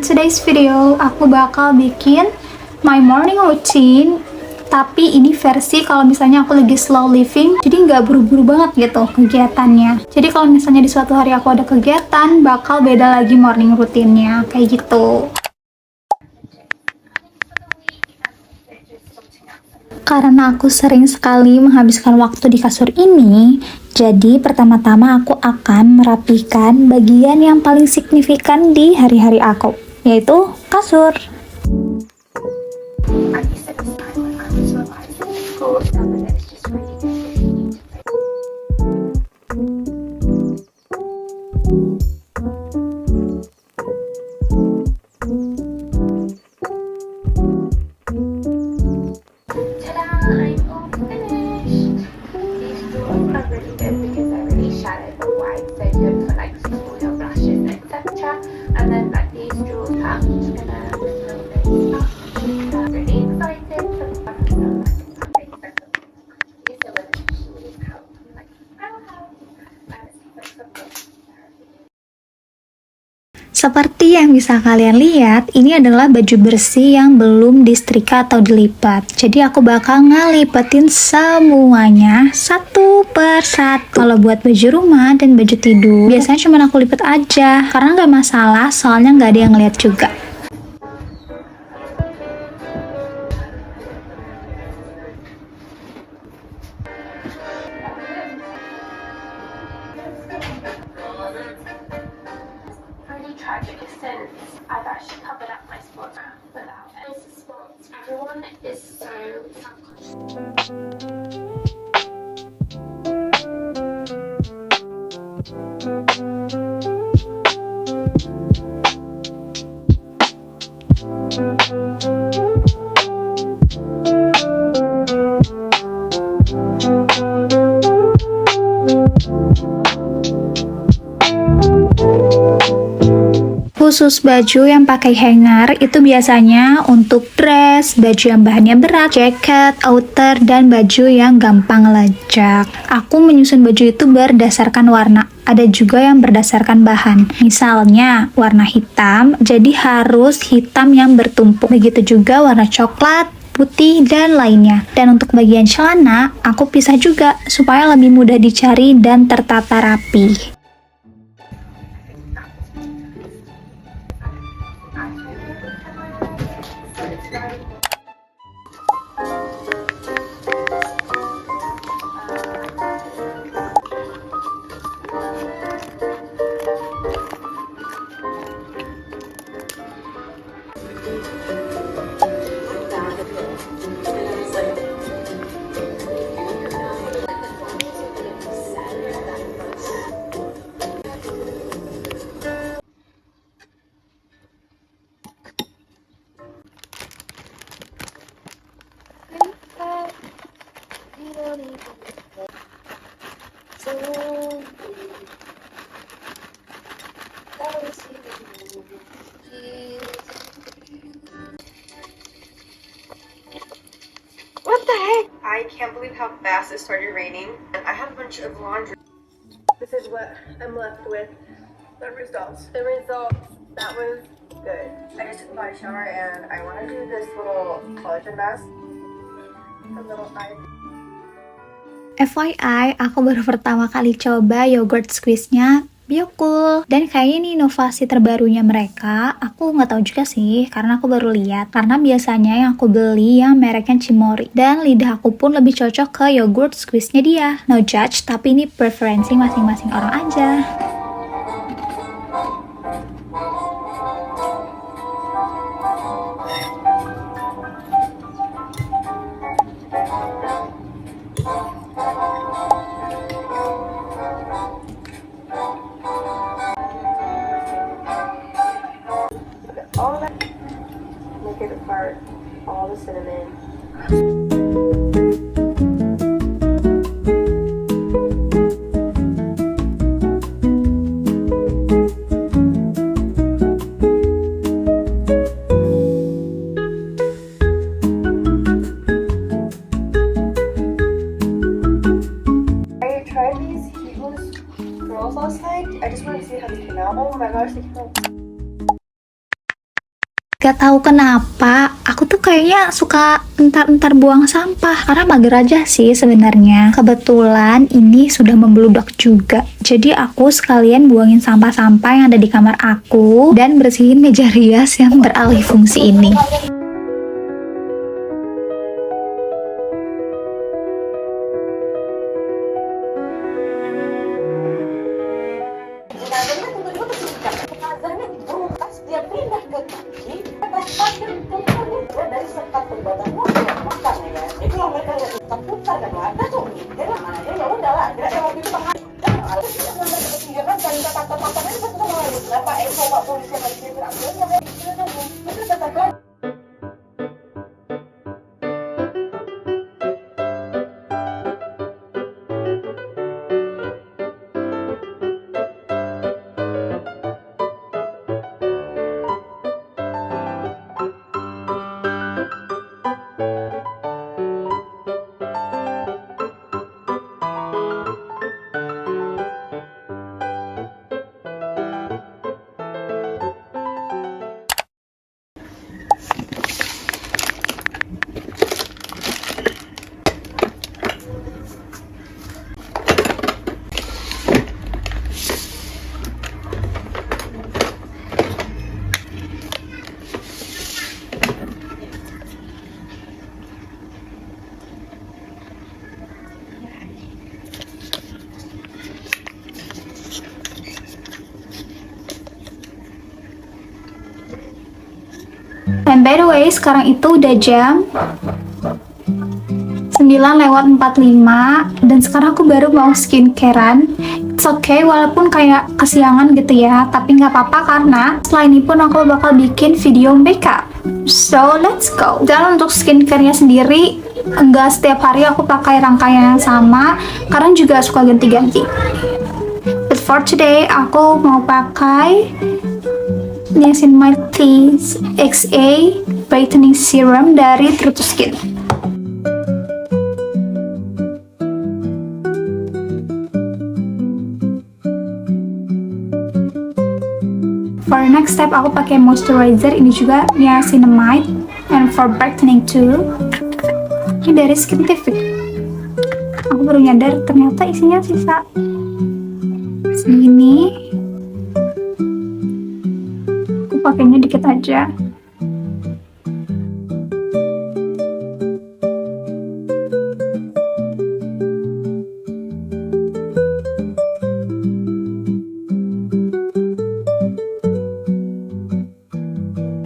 today's video aku bakal bikin my morning routine, tapi ini versi kalau misalnya aku lagi slow living, jadi nggak buru-buru banget gitu kegiatannya. Jadi kalau misalnya di suatu hari aku ada kegiatan, bakal beda lagi morning rutinnya, kayak gitu. Karena aku sering sekali menghabiskan waktu di kasur ini, jadi pertama-tama aku akan merapikan bagian yang paling signifikan di hari-hari aku, yaitu kasur. Seperti yang bisa kalian lihat, ini adalah baju bersih yang belum disetrika atau dilipat. Jadi aku bakal ngelipatin semuanya satu per satu. Kalau buat baju rumah dan baju tidur, biasanya cuma aku lipat aja, karena nggak masalah, soalnya nggak ada yang ngeliat juga. Tragic since I've actually covered up my spots without any spots. Everyone is so Khusus baju yang pakai hanger itu biasanya untuk dress, baju yang bahannya berat, jaket, outer, dan baju yang gampang lecek. Aku menyusun baju itu berdasarkan warna. Ada juga yang berdasarkan bahan. Misalnya warna hitam, jadi harus hitam yang bertumpuk. Begitu juga warna coklat, putih, dan lainnya. Dan untuk bagian celana, aku pisah juga supaya lebih mudah dicari dan tertata rapi. What the heck? I can't believe how fast it started raining. And I have a bunch of laundry. This is what I'm left with. The results. That was good. I just took a body shower and I want to do this little collagen mask. A little eye. FYI, aku baru pertama kali coba yogurt squeeze-nya Biocool, dan kayaknya ini inovasi terbarunya mereka. Aku nggak tahu juga sih, karena aku baru lihat. Karena biasanya yang aku beli yang mereknya Cimori, dan lidah aku pun lebih cocok ke yogurt squeeze-nya dia. No judge, tapi ini preferensi masing-masing orang aja. All that, make it apart, all the cinnamon. I tried these Heatless Girls last night. I just wanted to see how they came out. Oh my gosh, they came out Gak tahu kenapa, aku tuh kayaknya suka entar-entar buang sampah. Karena mager aja sih sebenarnya. Kebetulan ini sudah membludak juga. Jadi aku sekalian buangin sampah-sampah yang ada di kamar aku dan bersihin meja rias yang beralih fungsi ini. And by the way, sekarang itu udah jam 9:45 dan sekarang aku baru mau skincarean. It's okay walaupun kayak kesiangan gitu ya, tapi nggak apa-apa karena setelah ini pun aku bakal bikin video makeup. So let's go. Dan untuk skincare-nya sendiri enggak setiap hari aku pakai rangkaian yang sama, karena juga suka ganti-ganti. But for today aku mau pakai Niacinamide XA Brightening Serum dari True to Skin. For next step aku pakai moisturizer, ini juga Niacinamide, and for brightening too, ini dari Skintific. Aku baru nyadar ternyata isinya sisa segini. Pakainya dikit aja.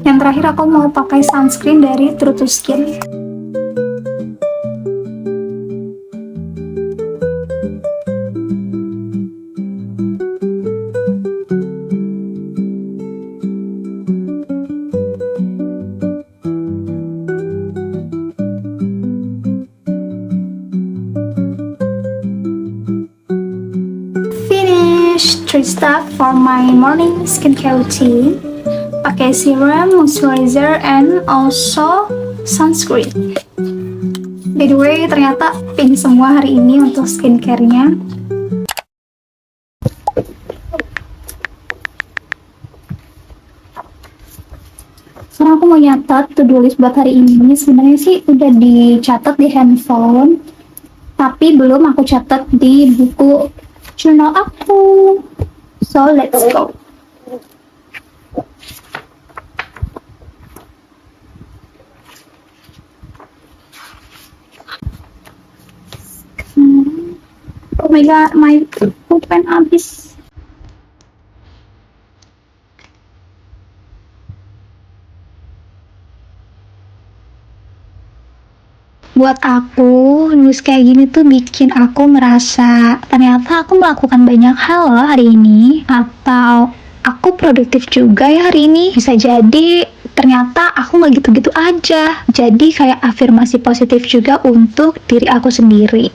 Yang terakhir aku mau pakai sunscreen dari True to Skin. Three stuff for my morning skincare routine. Pakai serum, moisturizer, and also sunscreen. By the way, ternyata pink semua hari ini untuk skincare-nya. Sekarang aku mau nyatat to-do list buat hari ini. Sebenarnya sih udah dicatat di handphone, tapi belum aku catat di buku jurnal aku. So let's go. Oh my god, my pulpen habis. Buat aku, nulis kayak gini tuh bikin aku merasa ternyata aku melakukan banyak hal loh hari ini. Atau aku produktif juga ya hari ini. Bisa jadi ternyata aku nggak gitu-gitu aja. Jadi kayak afirmasi positif juga untuk diri aku sendiri.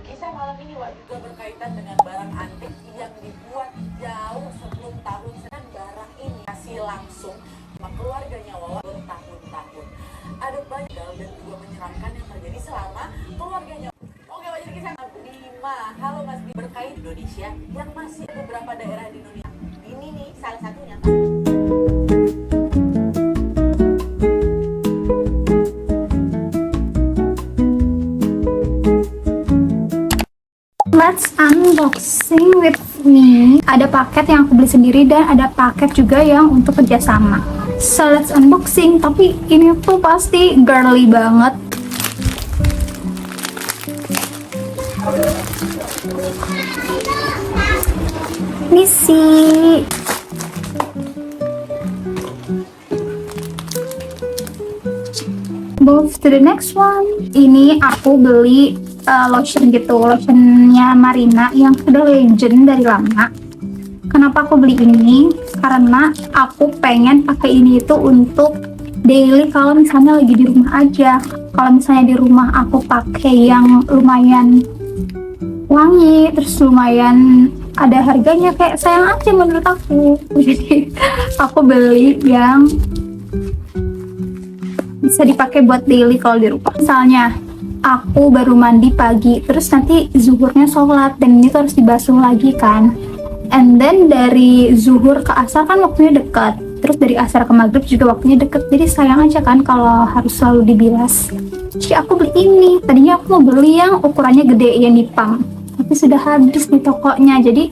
Kisah malam ini juga berkaitan dengan barang antik yang dibuat jauh sebelum tahun. Barang ini hasil langsung langsung sama keluarganya Wawan bertahun-tahun. Ada banyak dan juga menyeramkan yang terjadi selama keluarganya. Oke, jadi kisah 5. Halo Mas Bi, berkait Indonesia yang masih beberapa daerah di Indonesia. Ini nih salah satunya. Let's unboxing with me. Ada paket yang aku beli sendiri dan ada paket juga yang untuk kerjasama. So let's unboxing. Tapi ini tuh pasti girly banget. Misi. Move to the next one. Ini aku beli lotion gitu, lotionnya Marina yang sudah legend dari lama. Kenapa aku beli ini? Karena aku pengen pakai ini itu untuk daily kalau misalnya lagi di rumah aja. Kalau misalnya di rumah aku pakai yang lumayan wangi, terus lumayan ada harganya, kayak sayang aja menurut aku. Jadi aku beli yang bisa dipakai buat daily kalau di rumah. Misalnya aku baru mandi pagi, terus nanti zuhurnya sholat, dan ini tuh harus dibasuh lagi kan. And then dari zuhur ke asar kan waktunya dekat, terus dari asar ke maghrib juga waktunya deket. Jadi sayang aja kan kalau harus selalu dibilas. Jadi aku beli ini. Tadinya aku mau beli yang ukurannya gede ya, Nipam, tapi sudah habis di tokonya. Jadi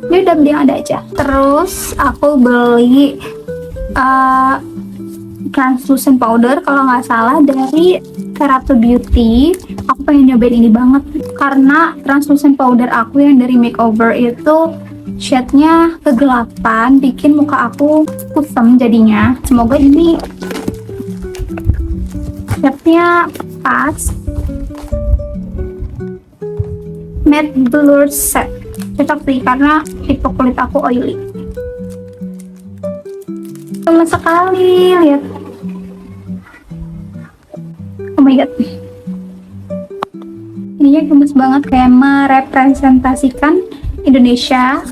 dia udah beli yang ada aja. Terus aku beli translucent powder kalau nggak salah dari Kerato Beauty. Aku pengen nyobain ini banget karena translucent powder aku yang dari makeover itu shade-nya kegelapan, bikin muka aku kusam jadinya. Semoga ini shade-nya pas. Matte Blur Set cocok sih karena tipe kulit aku oily. Gemes sekali, lihat. Oh my god, ininya gemes banget, kayak merepresentasikan Indonesia.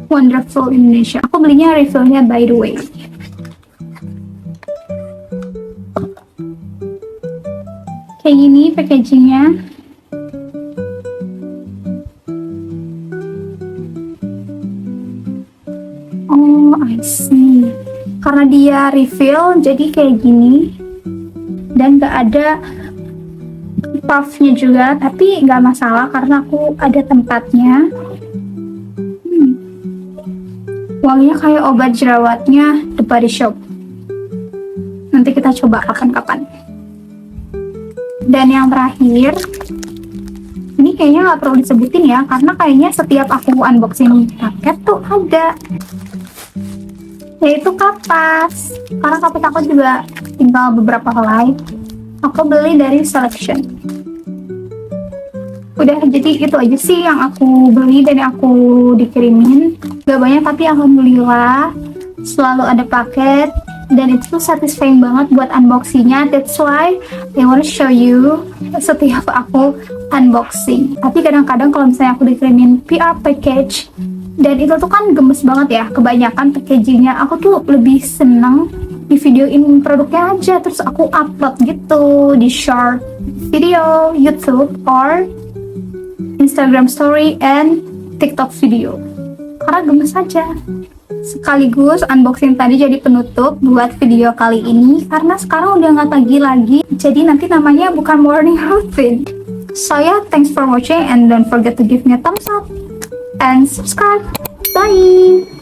Wonderful Indonesia. Aku belinya refillnya by the way. Kayak gini packagingnya. Oh, I see. Karena dia refill jadi kayak gini dan gak ada puffnya juga, tapi gak masalah karena aku ada tempatnya. Wanginya kayak obat jerawatnya The Body Shop. Nanti kita coba kapan-kapan. Dan yang terakhir, ini kayaknya gak perlu disebutin ya, karena kayaknya setiap aku unboxing paket tuh ada, yaitu kapas. Karena kapas aku juga tinggal beberapa helai. Aku beli dari Selection. Udah, jadi itu aja sih yang aku beli dan yang aku dikirimin. Gak banyak tapi alhamdulillah selalu ada paket dan itu satisfying banget buat unboxingnya. That's why I wanna show you setiap aku unboxing. Tapi kadang-kadang kalau misalnya aku dikirimin PR package dan itu tuh kan gemes banget ya, kebanyakan packagingnya, aku tuh lebih seneng di videoin produknya aja, terus aku upload gitu di short video YouTube or Instagram story and TikTok video karena gemes aja. Sekaligus unboxing tadi jadi penutup buat video kali ini karena sekarang udah nggak pagi lagi, jadi nanti namanya bukan morning routine. So yeah, thanks for watching and don't forget to give me a thumbs up and subscribe. Bye!